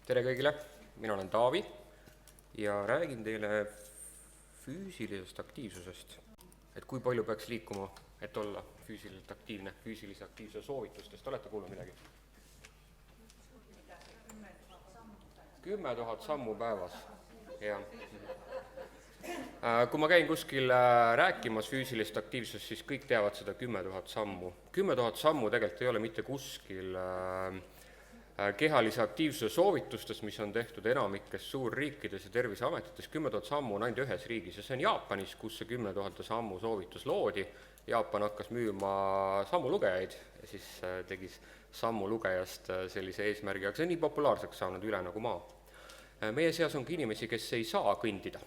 Tere kõigile, mina olen Taavi ja räägin teile füüsilisest aktiivsusest, et kui palju peaks liikuma, et olla füüsiliselt aktiivne, füüsilise aktiivsuse soovitustest. Olete kuulnud midagi? 10 000 sammu päevas. Ja. Kui ma käin kuskil rääkimas füüsilist aktiivsust, siis kõik teavad seda 10 000 sammu. 10 000 sammu tegelikult ei ole mitte kuskil kehalise aktiivsuse soovitustest, mis on tehtud enamikes suurriikides ja terviseametites. 10 000 sammu on ainult ühes riigis ja see on Jaapanis, kus see 10 000 sammu soovitus loodi. Jaapan hakkas müüma sammulugejaid ja siis tegi sammulugejast sellise eesmärgi, aga see on nii populaarseks saanud üle nagu maa. Meie seas ongi inimesi, kes ei saa kõndida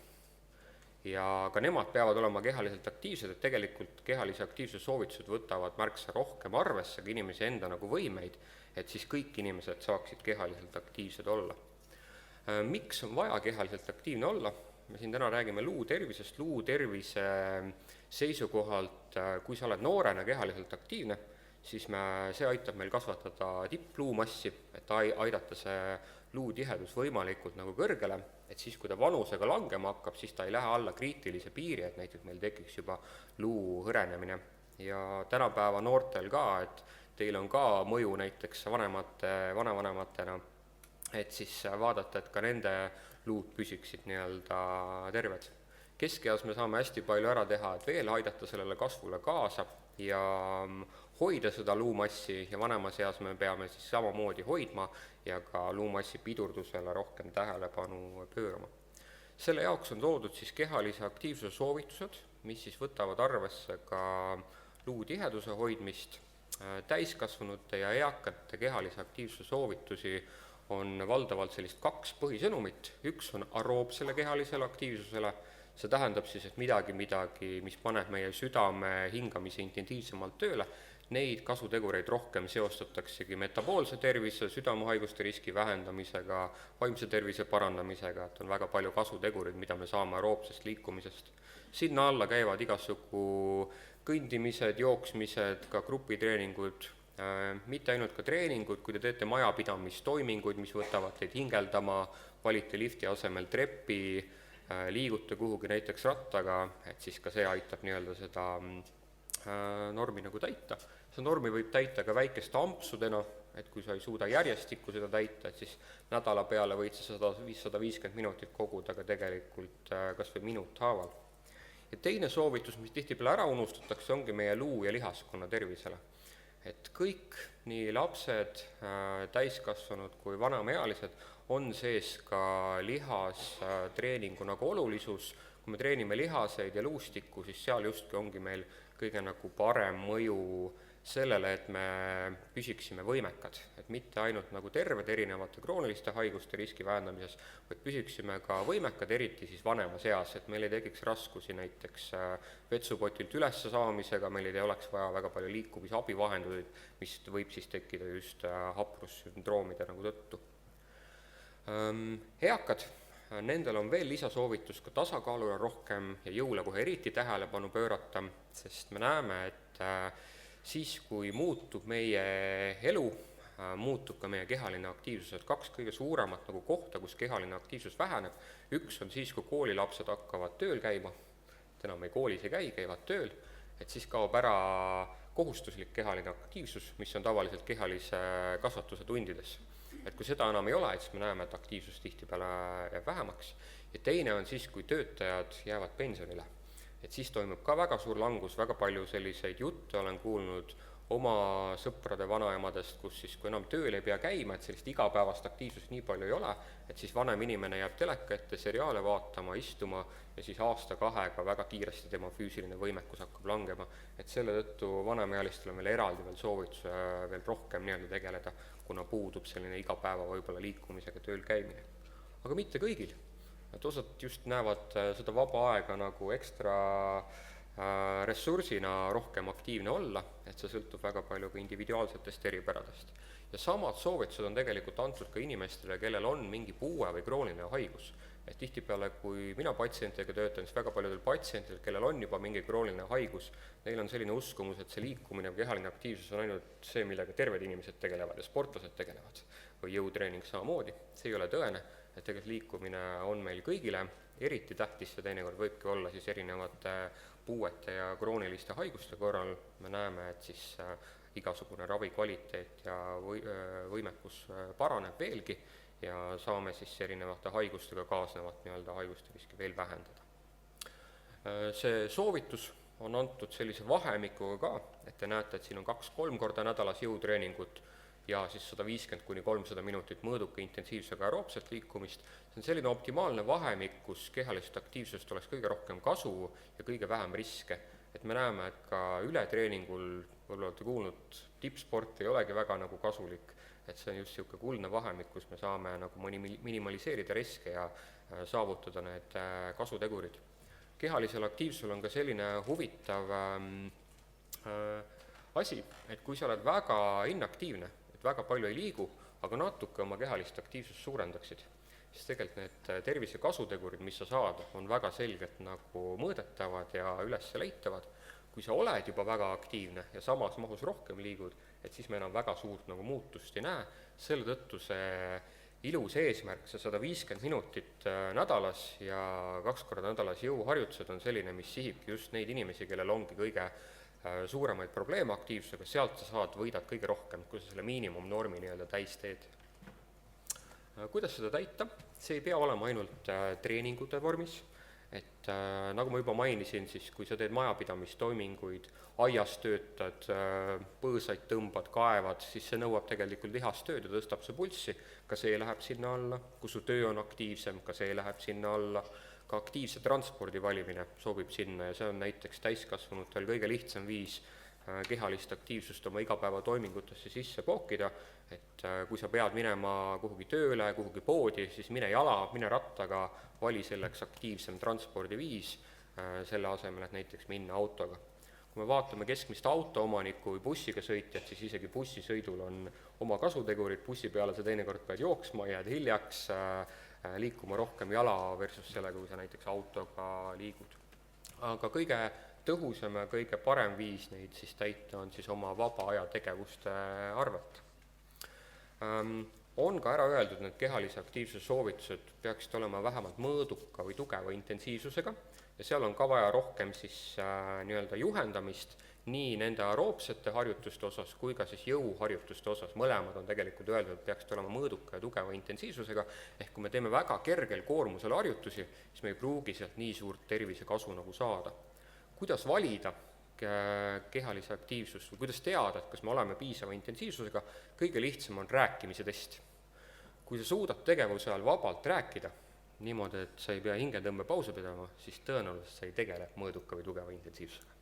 ja ka nemad peavad olema kehaliselt aktiivsed, et tegelikult kehalise aktiivsuse soovitused võtavad märksa rohkem arvesse ka inimesi enda nagu võimeid, et siis kõik inimesed saaksid kehaliselt aktiivsed olla. Miks on vaja kehaliselt aktiivne olla? Me siin täna räägime luutervisest, luutervise seisukohalt, kui sa oled noorena kehaliselt aktiivne, siis see aitab meil kasvatada tippluumassi, et aidata see luutihedus võimalikult nagu kõrgele, et siis kui ta vanusega langema hakkab, siis ta ei lähe alla kriitilise piiri, et näiteks meil tekiks juba luu hõrenemine. Ja tänapäeva noortel ka, et teil on ka mõju näiteks vanavanematena, et siis vaadata, et ka nende luud püsiksid nii-öelda terved. Keskeas me saame hästi palju ära teha, et veel aidata sellele kasvule kaasa ja hoida seda luumassi ja vanemas eas me peame siis samamoodi hoidma ja ka luumassi pidurdusele rohkem tähelepanu pöörama. Selle jaoks on toodud siis kehalise aktiivsuse soovitused, mis siis võtavad arvesse ka luutiheduse hoidmist. Täiskasvanute ja eakate kehalise aktiivsuse soovitusi on valdavalt sellist 2 põhisõnumit. Üks on aroobsele kehalisele aktiivsusele, see tähendab siis, et midagi, mis paneb meie südame hingamise intensiivsemalt tööle, neid kasutegureid rohkem seostataksegi metaboolse tervise, südamehaiguste riski vähendamisega, vaimse tervise parandamisega, et on väga palju kasutegureid, mida me saame aroobsest liikumisest. Sinna alla käivad igasugu kõndimised, jooksmised, ka grupitreeningud, mitte ainult ka treeningud, kui te teete majapidamistoiminguid, mis võtavad teid hingeldama, valite lifti asemel treppi, liigute kuhugi näiteks rattaga, et siis ka see aitab nii-öelda seda normi nagu täita. See normi võib täita ka väikeste ampsudena, et kui sa ei suuda järjestikku seda täita, et siis nädala peale võid sa 150 minutit koguda, aga tegelikult kas või minut haaval. Ja teine soovitus, mis tihtipeale ära unustatakse, ongi meie luu- ja lihaskonna tervisele. Et kõik, nii lapsed, täiskasvanud kui vanemaealised, on sees ka lihastreeningu nagu olulisus. Kui me treenime lihaseid ja luustikku, siis seal justki ongi meil kõige nagu parem mõju sellele, et me püsiksime võimekad, et mitte ainult nagu terved erinevate krooniliste haiguste riski vähendamises, vaid püsiksime ka võimekad, eriti siis vanemas eas, et meil ei tekiks raskusi näiteks vetsupotilt üles saamisega, meil ei oleks vaja väga palju liikumisabivahenduid, mis võib siis tekkida just haprussündroomide nagu tõttu. Eakad, nendel on veel lisasoovitus ka tasakaalule rohkem ja jõule kohe eriti tähelepanu pöörata, sest me näeme, et siis, kui muutub meie elu, muutub ka meie kehaline aktiivsus, et 2 kõige suuremat nagu kohta, kus kehaline aktiivsus väheneb. Üks on siis, kui koolilapsed hakkavad tööl käima, enam koolis ei käi, käivad tööl, et siis kaob ära kohustuslik kehaline aktiivsus, mis on tavaliselt kehalise kasvatuse tundides. Et kui seda enam ei ole, siis me näeme, et aktiivsus tihtipeale jääb vähemaks. Ja teine on siis, kui töötajad jäävad pensionile. Et siis toimub ka väga suur langus, väga palju selliseid jutte olen kuulnud oma sõprade vanaemadest, kus siis kui enam tööl ei pea käima, et sellist igapäevast aktiivsust nii palju ei ole, et siis vanem inimene jääb teleka ette seriaale vaatama, istuma ja siis aasta-kahega väga kiiresti tema füüsiline võimekus hakkab langema. Et selle tõttu vanemaealistel on veel eraldi veel soovitus veel rohkem nii-öelda tegeleda, kuna puudub selline igapäeva võib-olla liikumisega tööl käimine. Aga mitte kõigil. Et osad just näevad seda vaba aega nagu ekstra ressursina rohkem aktiivne olla, et see sõltub väga palju ka individuaalsetest eripäradest. Ja samad soovitused on tegelikult antud ka inimestele, kellel on mingi puue või krooniline haigus. Et tihtipeale, kui mina patsientidega töötan, siis väga paljudel patsientidel, kellel on juba mingi krooniline haigus, neil on selline uskumus, et see liikumine või kehaline aktiivsus on ainult see, millega terved inimesed tegelevad ja sportlased tegelevad. või jõutreening samamoodi, see ei ole tõene, et tegelikult liikumine on meil kõigile eriti tähtis ja teinekord võibki olla siis erinevate puuete ja krooniliste haiguste korral, me näeme, et siis igasugune ravi kvaliteet ja võimekus paraneb veelgi ja saame siis erinevate haigustega kaasnevat nii-öelda haiguste riski veel vähendada. See soovitus on antud sellise vahemikuga ka, et te näete, et siin on 2-3 korda nädalas jõutreeningut ja siis 150–300 minutit mõõduka intensiivsusega aeroobset liikumist. See on selline optimaalne vahemik, kus kehalisest aktiivsusest oleks kõige rohkem kasu ja kõige vähem riske. Et me näeme, et ka ületreeningul, võib-olla olete kuulnud, tippsport ei olegi väga nagu kasulik, et see on just niisugune kuldne vahemik, kus me saame nagu minimaliseerida riske ja saavutada need kasutegurid. Kehalisel aktiivsusel on ka selline huvitav asi, et kui sa oled väga inaktiivne, et väga palju ei liigu, aga natuke oma kehalist aktiivsust suurendaksid, siis tegelikult need tervise kasutegurid, mis sa saad, on väga selgelt nagu mõõdetavad ja üles leitavad. Kui sa oled juba väga aktiivne ja samas mahus rohkem liigud, et siis me enam väga suurt nagu muutust ei näe, selle tõttu see ilus eesmärk, see 150 minutit nädalas ja 2 korda nädalas jõuharjutused on selline, mis sihibki just neid inimesi, kellel ongi kõige suuremaid probleeme aktiivsusega, sealt sa võidad kõige rohkem, kui sa selle miinimumnormi nii-öelda täis teed. Kuidas seda täita? See ei pea olema ainult treeningute vormis, et nagu ma juba mainisin, siis kui sa teed majapidamistoiminguid, aias töötad, põõsaid tõmbad, kaevad, siis see nõuab tegelikult lihastööd ja tõstab su pulssi, ka see läheb sinna alla, kui su töö on aktiivsem, ka see läheb sinna alla, ka aktiivse transpordi valimine sobib sinna ja see on näiteks täiskasvanutel kõige lihtsam viis kehalist aktiivsust oma igapäevatoimingutesse sisse pookida, et kui sa pead minema kuhugi tööle, kuhugi poodi, siis mine jala, mine rattaga, vali selleks aktiivsem transpordiviis, selle asemel, et näiteks minna autoga. Kui me vaatame keskmist autoomanikku või bussiga sõitjat, siis isegi bussisõidul on oma kasutegurid, bussi peale sa teinekord pead jooksma, jääd hiljaks, liikuma rohkem jala versus sellega, kui sa näiteks autoga liigud. Aga kõige tõhusam ja kõige parem viis neid siis täita on siis oma vaba aja tegevuste arvelt. On ka ära öeldud, need kehalise aktiivsuse soovitused peaksid olema vähemalt mõõduka või tugeva intensiivsusega ja seal on ka vaja rohkem siis nii-öelda juhendamist nii nende aeroobsete harjutuste osas kui ka siis jõuharjutuste osas. Mõlemad on tegelikult öeldud, et peaksid olema mõõduka ja tugeva intensiivsusega, ehk kui me teeme väga kergel koormusel harjutusi, siis me ei pruugi sealt nii suurt tervisekasu nagu saada. Kuidas valida kehalise aktiivsust või kuidas teada, et kas me oleme piisava intensiivsusega, kõige lihtsam on rääkimise test. Kui sa suudad tegevuse ajal vabalt rääkida, niimoodi, et sa ei pea hingetõmbepause pidama, siis tõenäoliselt sa ei tegele mõõduka või tugeva intensiivsusega.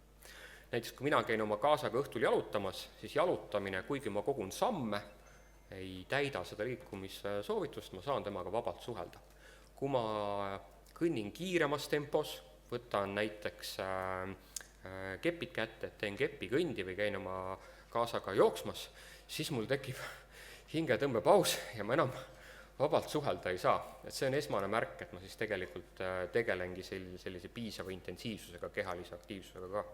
Näiteks kui mina käin oma kaasaga õhtul jalutamas, siis jalutamine, kuigi ma kogun samme, ei täida seda liikumissoovitust, ma saan temaga vabalt suhelda. Kui ma kõnnin kiiremas tempos, võtan näiteks kepid kätte, et teen kepikõndi või käin oma kaasaga jooksmas, siis mul tekib hingetõmbepaus ja ma enam vabalt suhelda ei saa. Et see on esmane märk, et ma siis tegelikult tegelengi sellise piisava intensiivsusega, kehalise aktiivsusega ka.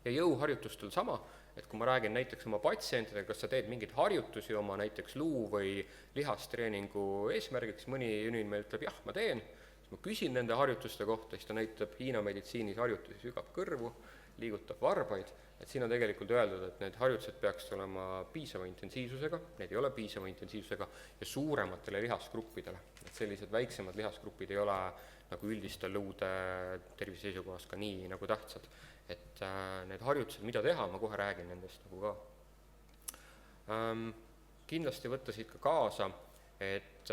Ja jõuharjutustel sama, et kui ma räägin näiteks oma patsientidega, kas sa teed mingeid harjutusi oma näiteks luu- või lihastreeningu eesmärgiks, mõni inimene ütleb, jah, ma teen, siis ma küsin nende harjutuste kohta, siis ta näitab Hiina meditsiinis harjutusi, sügab kõrvu, liigutab varbaid, et siin on tegelikult öeldud, et need harjutused peaksid olema piisava intensiivsusega, need ei ole piisava intensiivsusega ja suurematele lihasgruppidele, et sellised väiksemad lihasgrupid ei ole nagu üldiste luude tervise seisukohast ka nii nagu tähtsad, et need harjutused, mida teha, ma kohe räägin nendest nagu ka. Kindlasti võtta siit ka kaasa, et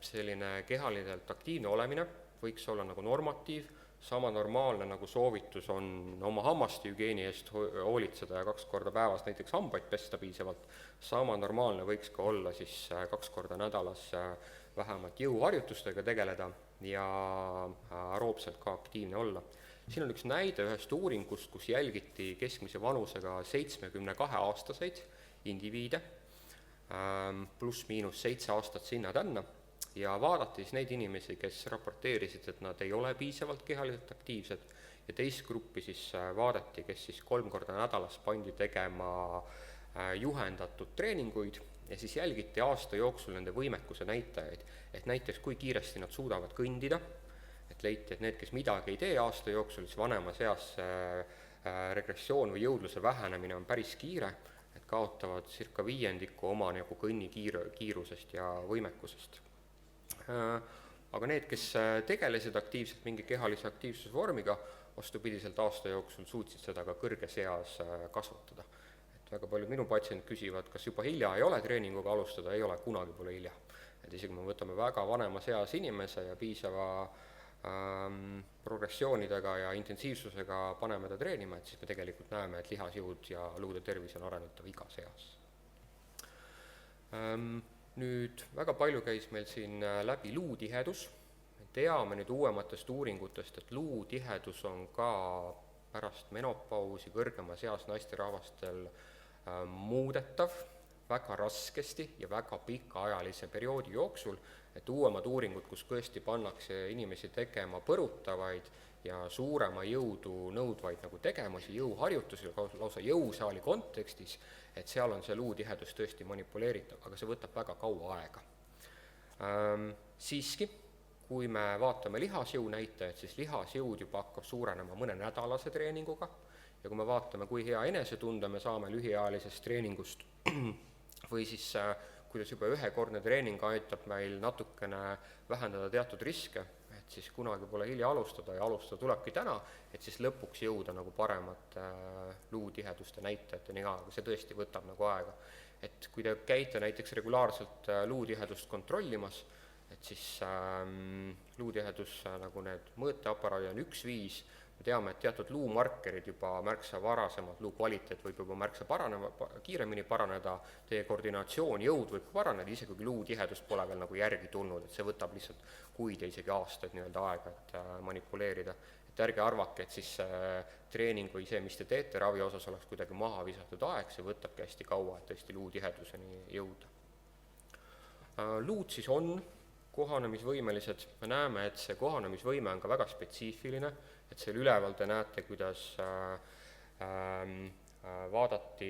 selline kehaliselt aktiivne olemine võiks olla nagu normatiiv, sama normaalne nagu soovitus on oma hammaste hügieeni eest hoolitseda ja 2 korda päevas näiteks hambaid pesta piisavalt, sama normaalne võiks ka olla siis 2 korda nädalas vähemalt jõuharjutustega tegeleda ja aeroobselt ka aktiivne olla. Siin on üks näide ühest uuringust, kus jälgiti keskmise vanusega 72-aastaseid indiviide, pluss-miinus 7 aastat sinna-tänna, ja vaadati siis neid inimesi, kes raporteerisid, et nad ei ole piisavalt kehaliselt aktiivsed, ja teist gruppi siis vaadati, kes siis 3 korda nädalas pandi tegema juhendatud treeninguid ja siis jälgiti aasta jooksul nende võimekuse näitajaid, et näiteks kui kiiresti nad suudavad kõndida, et leiti, et need, kes midagi ei tee aasta jooksul, siis vanemas eas regressioon või jõudluse vähenemine on päris kiire, et kaotavad circa viiendiku oma nagu kõnni kiirusest ja võimekusest. Aga need, kes tegelesid aktiivselt mingi kehalise aktiivsusvormiga, vastupidiselt aasta jooksul suutsid seda ka kõrges eas kasvatada. Et väga paljud minu patsiendid küsivad, kas juba hilja ei ole treeninguga alustada, ei ole, kunagi pole hilja. Et isegi me võtame väga vanemas eas inimese ja piisava progressioonidega ja intensiivsusega paneme ta treenima, et siis me tegelikult näeme, et lihasjõud ja luude tervis on arenetav igas eas. Nüüd väga palju käis meil siin läbi luutihedus. Teame nüüd uuematest uuringutest, et luutihedus on ka pärast menopausi kõrgemas eas naisterahvastel muudetav väga raskesti ja väga pikaajalise perioodi jooksul, et uuemad uuringud, kus tõesti pannakse inimesi tegema põrutavaid ja suurema jõudu nõudvaid nagu tegemusi, jõuharjutusi, lausa jõusaali kontekstis, et seal on see luutihedus tõesti manipuleeritav, aga see võtab väga kaua aega. Siiski, kui me vaatame lihasjõu näitajad, siis lihasjõud juba hakkab suurenema mõnenädalase treeninguga ja kui me vaatame, kui hea enesetunde me saame lühiajalisest treeningust või siis kuidas juba ühekordne treening aitab meil natukene vähendada teatud riske, et siis kunagi pole hilja alustada ja alustada tulebki täna, et siis lõpuks jõuda nagu paremate luutiheduste näitajateni ka, aga see tõesti võtab nagu aega. Et kui te käite näiteks regulaarselt luutihedust kontrollimas, et siis luutihedus nagu need mõõteaparaadid on 1-5, me teame, et teatud luumarkerid juba märksa varasemalt, luu kvaliteet võib juba märksa kiiremini paraneda, teie koordinatsioon, jõud võib paraneda, isegi kui luutihedus pole veel nagu järgi tulnud, et see võtab lihtsalt kuid ja isegi aastaid nii-öelda aega, et manipuleerida. Et ärge arvake, et siis treening või see, mis te teete ravi osas, oleks kuidagi maha visatud aeg, see võtabki hästi kaua, et tõesti luutiheduseni jõuda. Luud siis on kohanemisvõimelised, me näeme, et see kohanemisvõime on ka väga spetsiifiline, et seal üleval te näete, kuidas vaadati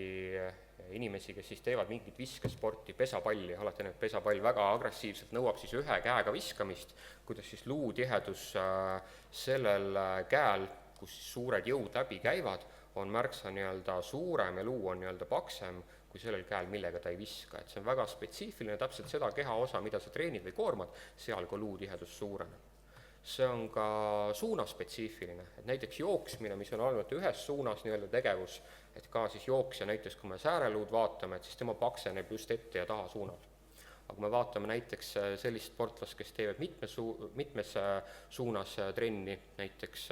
inimesi, kes siis teevad mingit viskesporti, pesapalli, alati need pesapall väga agressiivselt nõuab siis ühe käega viskamist, kuidas siis luutihedus sellel käel, kus suured jõud läbi käivad, on märksa nii-öelda suurem ja luu on nii-öelda paksem kui sellel käel, millega ta ei viska. Et see on väga spetsiifiline, täpselt seda kehaosa, mida sa treenid või koormad, seal ka luutihedus suureneb. See on ka suunaspetsiifiline, et näiteks jooksmine, mis on olnud ühes suunas nii-öelda tegevus, et ka siis jooksja näiteks, kui me sääreluud vaatame, et siis tema pakseneb just ette ja taha suunal. Aga kui me vaatame näiteks sellist sportlast, kes teevad mitmes suunas trenni, näiteks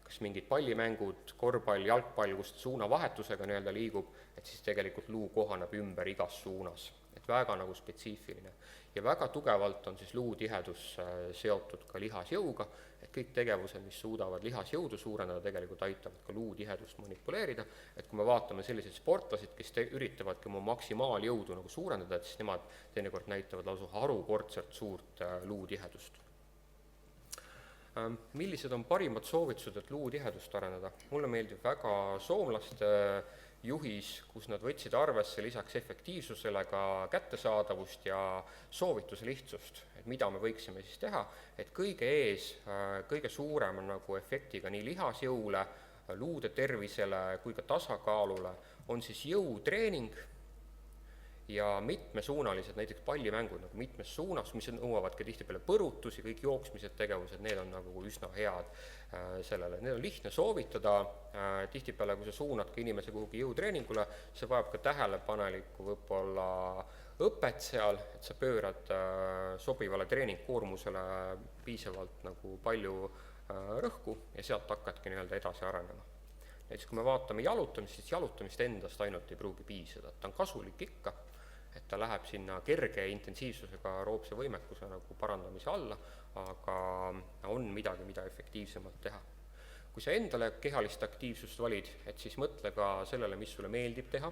kas mingid pallimängud, korvpall, jalgpall, kust suunavahetusega nii-öelda liigub, et siis tegelikult luu kohaneb ümber igas suunas. Et väga nagu spetsiifiline. Ja väga tugevalt on siis luutihedus seotud ka lihasjõuga, et kõik tegevused, mis suudavad lihasjõudu suurendada, tegelikult aitavad ka luutihedust manipuleerida, et kui me vaatame selliseid sportlasid, kes üritavadki oma maksimaaljõudu nagu suurendada, et siis nemad teinekord näitavad lausa harukordselt suurt luutihedust. Millised on parimad soovitused, et luutihedust arendada? Mulle meeldib väga soomlaste juhis, kus nad võtsid arvesse lisaks efektiivsusele ka kättesaadavust ja soovituse lihtsust, et mida me võiksime siis teha, et kõige ees, kõige suurem nagu efektiga nii lihasjõule, luude tervisele kui ka tasakaalule on siis jõutreening ja mitmesuunalised, näiteks pallimängud nagu mitmes suunas, mis nõuavad ka tihtipeale põrutusi, kõik jooksmised tegevused, need on nagu üsna head sellele. Need on lihtne soovitada, tihtipeale kui sa suunad ka inimese kuhugi jõutreeningule, see vajab ka tähelepanelikku võib-olla õpet seal, et sa pöörad sobivale treeningkoormusele piisavalt nagu palju rõhku ja sealt hakkadki nii-öelda edasi arenema. Näiteks kui me vaatame jalutamist, siis jalutamist endast ainult ei pruugi piisada, ta on kasulik ikka, et ta läheb sinna kerge intensiivsusega aeroobse võimekuse nagu parandamise alla, aga on midagi, mida efektiivsemalt teha. Kui sa endale kehalist aktiivsust valid, et siis mõtle ka sellele, mis sulle meeldib teha,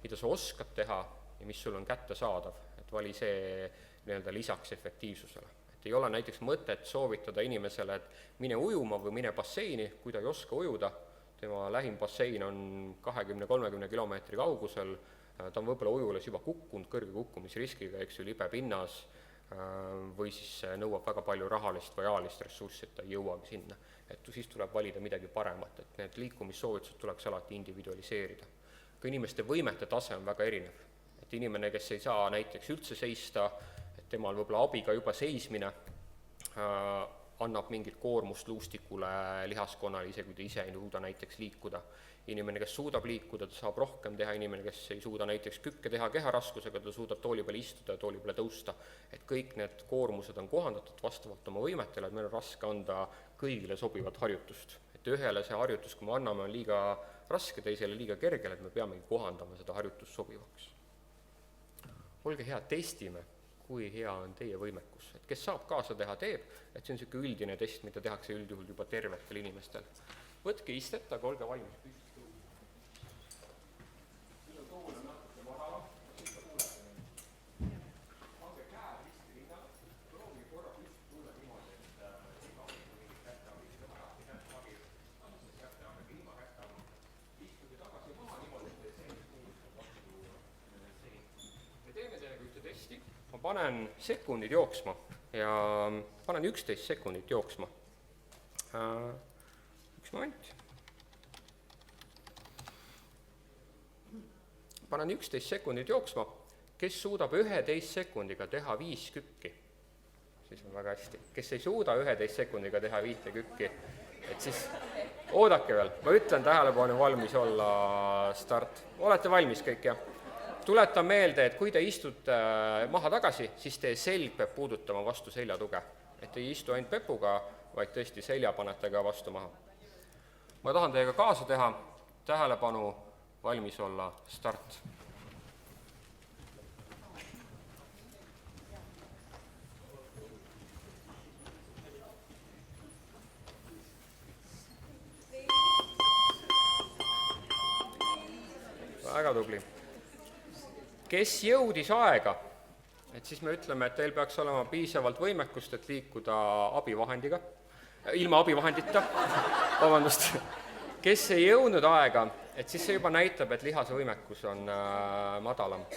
mida sa oskad teha ja mis sul on kättesaadav, et vali see nii-öelda lisaks efektiivsusele. Et ei ole näiteks mõtet soovitada inimesele, et mine ujuma või mine basseini, kui ta ei oska ujuda, tema lähim bassein on 20-30 kilomeetri kaugusel, ta on võib-olla ujulas juba kukkunud kõrge kukkumisriskiga, eks ju, libe pinnas, või siis nõuab väga palju rahalist või ajalist ressurssi, et ta ei jõuagi sinna. Et siis tuleb valida midagi paremat, et need liikumissoovitused tuleks alati individualiseerida. Ka inimeste võimete tase on väga erinev. Et inimene, kes ei saa näiteks üldse seista, et temal võib-olla abiga juba seismine annab mingit koormust luustikule, lihaskonnale, isegi kui ta ise ei suuda näiteks liikuda. Inimene, kes suudab liikuda, ta saab rohkem teha, inimene, kes ei suuda näiteks kükke teha keharaskusega, ta suudab tooli peale istuda ja tooli peale tõusta. Et kõik need koormused on kohandatud vastavalt oma võimetele, et meil on raske anda kõigile sobivat harjutust. Et ühele see harjutus, kui me anname, on liiga raske, teisele liiga kergele, et me peamegi kohandama seda harjutust sobivaks. Olge hea, testime, kui hea on teie võimekus. Et kes saab kaasa teha, teeb, et see on niisugune üldine test, mida tehakse üldjuhul juba tervetel inimestel. Võtke istet, aga olge valmis püsti. Ma panen sekundid jooksma ja panen 11 sekundit jooksma. Üks moment. Panen 11 sekundit jooksma. Kes suudab 11 sekundiga teha 5 kükki, siis on väga hästi. Kes ei suuda 11 sekundiga teha 5 kükki, et siis oodake veel. Ma ütlen tähelepanu valmis olla start. Olete valmis kõik, jah? Tuletan meelde, et kui te istute maha tagasi, siis teie selg peab puudutama vastu seljatuge. Et ei istu ainult pepuga, vaid tõesti selja panete ka vastu maha. Ma tahan teiega kaasa teha, tähelepanu, valmis olla, start. Väga tubli. Kes jõudis aega, et siis me ütleme, et teil peaks olema piisavalt võimekust, et liikuda abivahendiga, ilma abivahendita, vabandust. Kes ei jõudnud aega, et siis see juba näitab, et lihase võimekus on madalam.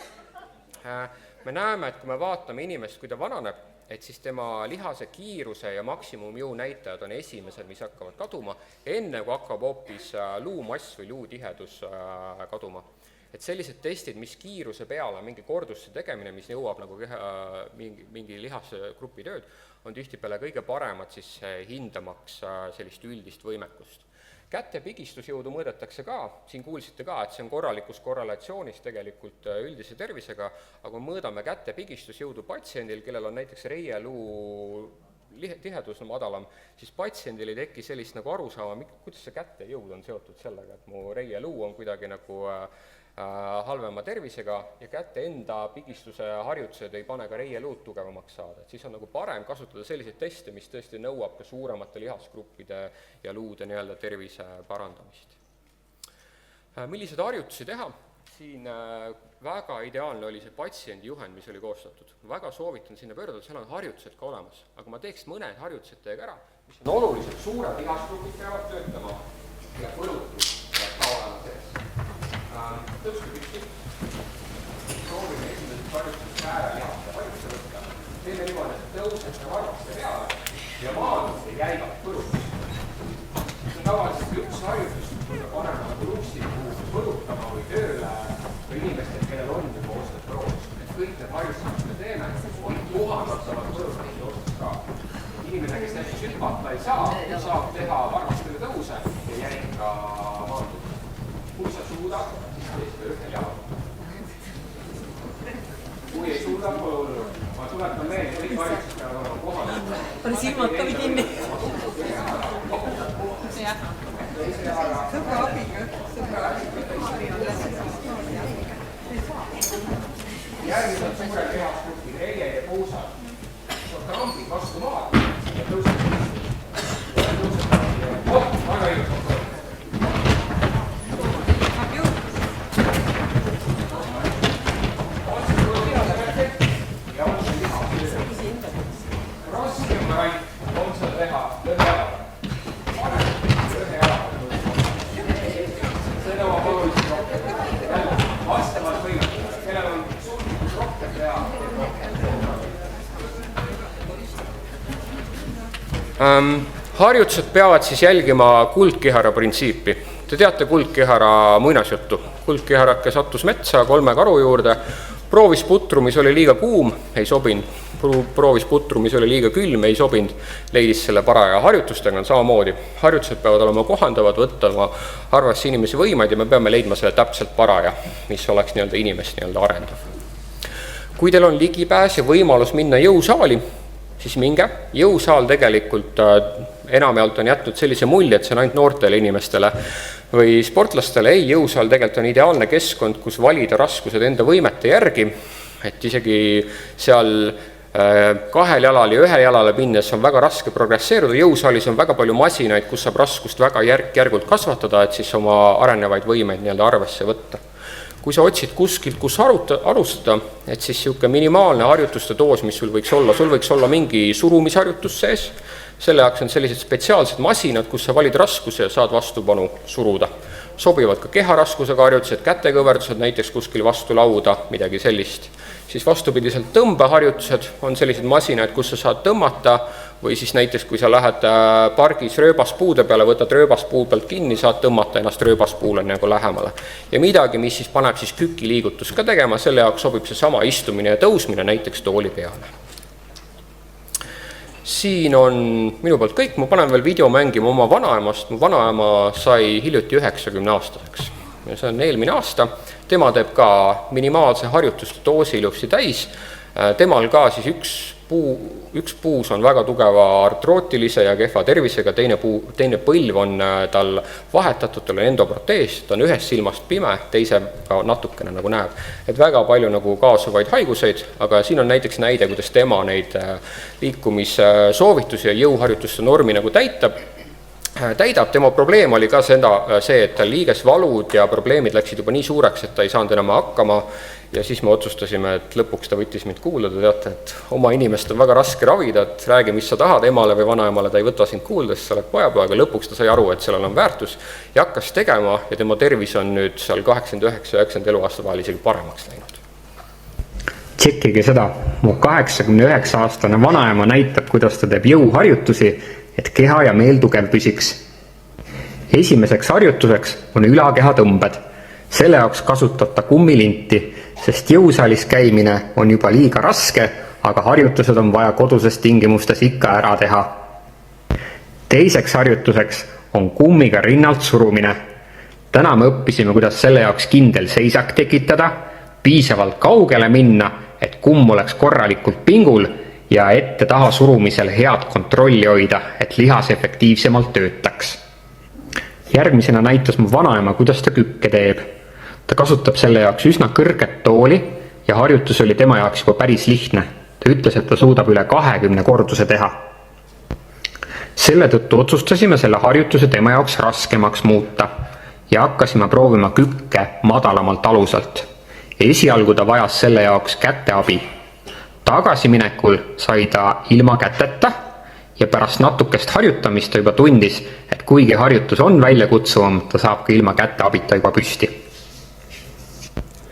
Me näeme, et kui me vaatame inimest, kui ta vananeb, et siis tema lihase kiiruse ja maksimumjõu näitajad on esimesed, mis hakkavad kaduma, enne kui hakkab hoopis luumass või luutihedus kaduma. Et sellised testid, mis kiiruse peale, mingi kordusse tegemine, mis jõuab nagu mingi lihasgrupi tööd, on tihtipeale kõige paremad siis hindamaks sellist üldist võimekust. Käte pigistusjõudu mõõdetakse ka, siin kuulsite ka, et see on korralikus korrelatsioonis tegelikult üldise tervisega, aga kui mõõdame käte pigistusjõudu patsiendil, kellel on näiteks reieluu tihedus on madalam, siis patsiendil ei teki sellist nagu arusaama, kuidas see käte jõud on seotud sellega, et mu reieluu on kuidagi nagu halvema tervisega ja kätte enda pigistuse harjutused ei pane ka reieluud tugevamaks saada. Et siis on nagu parem kasutada selliseid teste, mis tõesti nõuab ka suuremate lihasgruppide ja luude tervise parandamist. Millised harjutusi teha? Siin väga ideaalne oli see patsiendi juhend, mis oli koostatud. Väga soovitan sinna pöörduda, seal on harjutused ka olemas. Aga ma teeks mõned harjutused teiega ära, mis on oluliselt suured lihasgrupid peavad töötama ja põrutus ja ka olema sees. Tõuske püsti. Proovime esimesed harjutused käe lihaste harjutusse võtta. Teeme niimoodi, et tõusete varvaste peale ja maadute jäigalt põrutus. See on tavaliselt üks harjutus, kui me paneme luustiku põrutama või tööle või inimestel, kellel on juba ostet roos. Et kõik need harjutused, mis me teeme, on kohandatavad põrutamise ostas ka. Inimene, kes näiteks hüpata ei saa, saab teha varvastele tõuse ja jäiga maanduda. Kui sa suudad, siis teiste ühel jalal. Kui ei suuda, pole hullu. Ma tuletan meelde, kõik harjutused peavad olema kohal. On silmad ka või kinni. Sõbra abiga. Järgmised suured lihasgrupid, reie ja puusad. Trambid vastu maad ja tõused püsti. Ja tõused väga ilus. Raskem variant on seda teha lõhe jalaga. Parem lõhe jalaga. Harjutused peavad siis jälgima kuldkihara printsiipi. Te teate kuldkihara muinasjuttu. Kuldkiharake sattus metsa 3 karu juurde, proovis putru, mis oli liiga kuum, ei sobinud. Proovis putru, mis oli liiga külm, ei sobinud, leidis selle paraja. Harjutustega on samamoodi. Harjutused peavad olema kohandavad, võttama arvesse inimesi võimaid ja me peame leidma selle täpselt paraja, mis oleks inimest arendav. Kui teil on ligipääs ja võimalus minna jõusaali, siis minge. Jõusaal tegelikult enamjaolt on jätnud sellise mulje, et see on ainult noortele inimestele või sportlastele. Ei, jõusaal tegelikult on ideaalne keskkond, kus valida raskused enda võimete järgi, et isegi seal 2 jalal ja 1 jalale pinnes on väga raske progresseeruda. Jõusaalis on väga palju masinaid, kus saab raskust väga järk-järgult kasvatada, et siis oma arenevaid võimeid arvesse võtta. Kui sa otsid kuskilt, kus alustada, et siis siuke minimaalne harjutuste doos, mis sul võiks olla mingi surumisharjutus sees, selle jaoks on sellised spetsiaalsed masinad, kus sa valid raskuse ja saad vastupanu suruda. Sobivad ka keharaskusega harjutused, kätekõverdused näiteks kuskil vastu lauda, midagi sellist. Siis vastupidiselt tõmbeharjutused on sellised masinad, kus sa saad tõmmata või siis näiteks kui sa lähed pargis rööbaspuude peale, võtad rööbaspuu pealt kinni, saad tõmmata ennast rööbaspuule lähemale. Ja midagi, mis siis paneb siis kükiliigutus ka tegema, selle jaoks sobib see sama istumine ja tõusmine näiteks tooli peale. Siin on minu poolt kõik, ma panen veel video mängima oma vanaemast. Mu vanaema sai hiljuti 90-aastaseks. Ja see on eelmine aasta. Tema teeb ka minimaalse harjutuste doosi ilusti täis. Temal ka siis üks puus on väga tugeva artrootilise ja kehva tervisega, teine põlv on tal vahetatud, tal on endoprotees, ta on ühest silmast pime, teise ka natukene näeb. Et väga palju kaasuvaid haiguseid, aga siin on näiteks näide, kuidas tema neid liikumissoovitusi ja jõuharjutuste normi täidab. Tema probleem oli ka see, et tal liigesvalud ja probleemid läksid juba nii suureks, et ta ei saanud enam hakkama. Ja siis me otsustasime, et lõpuks ta võttis mind kuulda, ta teate, et oma inimest on väga raske ravida, et räägi, mis sa tahad emale või vanaemale, ta ei võta sind kuulda, sest sa oled pojapoeg, ja lõpuks ta sai aru, et sellel on väärtus ja hakkas tegema ja tema tervis on nüüd seal 89-90 eluaasta vahel isegi paremaks läinud. Tšekkige seda, mu 89-aastane vanaema näitab, kuidas ta teeb jõuharjutusi, et keha ja meel tugev püsiks. Esimeseks harjutuseks on ülakeha tõmbed. Selle jaoks kasutada kummilinti, sest jõusaalis käimine on juba liiga raske, aga harjutused on vaja koduses tingimustes ikka ära teha. Teiseks harjutuseks on kummiga rinnalt surumine. Täna me õppisime, kuidas selle jaoks kindel seisak tekitada, piisavalt kaugele minna, et kumm oleks korralikult pingul ja ette taha surumisel head kontrolli hoida, et lihas efektiivsemalt töötaks. Järgmisena näitas mu vanaema, kuidas ta kükke teeb. Ta kasutab selle jaoks üsna kõrget tooli ja harjutus oli tema jaoks juba päris lihtne. Ta ütles, et ta suudab üle 20 korduse teha. Selle tõttu otsustasime selle harjutuse tema jaoks raskemaks muuta ja hakkasime proovima kükke madalamalt aluselt. Esialgu ta vajas selle jaoks käteabi. Tagasiminekul sai ta ilma käteta ja pärast natukest harjutamist ta juba tundis, et kuigi harjutus on väljakutsuvam, ta saab ka ilma käteabita juba püsti.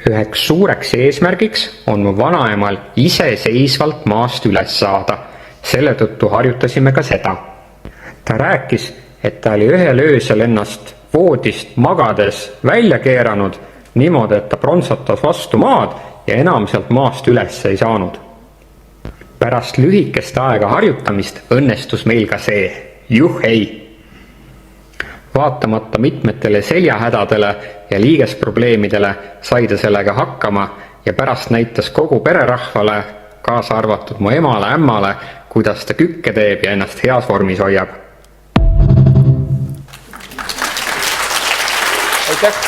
Üheks suureks eesmärgiks on mu vanaemal iseseisvalt maast üles saada. Selle tõttu harjutasime ka seda. Ta rääkis, et ta oli ühel öösel ennast voodist magades välja keeranud niimoodi, et ta pronsatas vastu maad ja enam sealt maast üles ei saanud. Pärast lühikest aega harjutamist õnnestus meil ka see. Juhhei! Vaatamata mitmetele seljahädadele ja liigesprobleemidele sai ta sellega hakkama ja pärast näitas kogu pererahvale, kaasa arvatud mu emale, ämmale, kuidas ta kükke teeb ja ennast heas vormis hoiab. Aitäh!